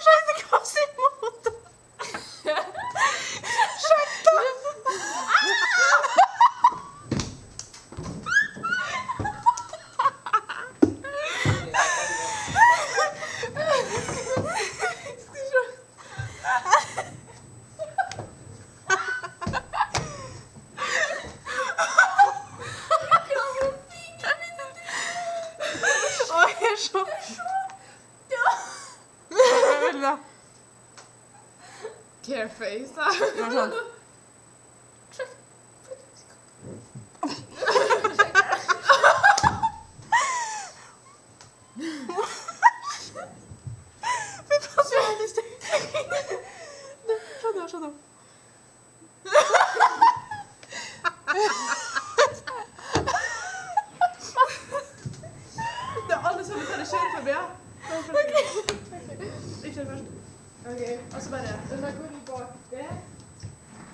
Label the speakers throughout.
Speaker 1: Scheiße, Quasimodo.
Speaker 2: Careface.
Speaker 1: Skjønner. Det er alle som kan kjøre forbi, ja. Jeg kjører først. Ok, og så bare...
Speaker 2: Da går vi bak det.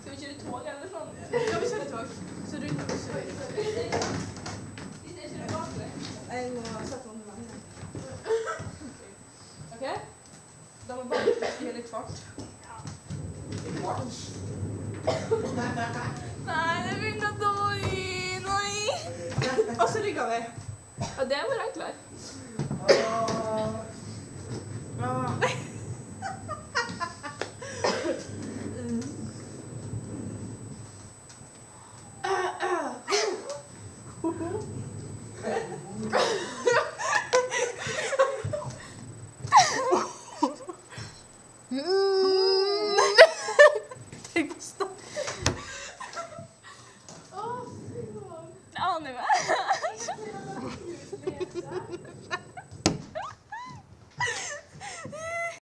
Speaker 2: Skal vi kjøre tog eller sånn?
Speaker 1: Ja, vi kjører tog. Så rundt og så.
Speaker 2: Hvis jeg kjører bak det.
Speaker 1: Jeg må sette andre veien.
Speaker 2: Ok?
Speaker 1: Da må bare gi litt fart.
Speaker 2: Nei, det begynner dårlig. Nei.
Speaker 1: Og så rygger vi.
Speaker 2: Ja, det var enklere.
Speaker 3: Ja, nu är det.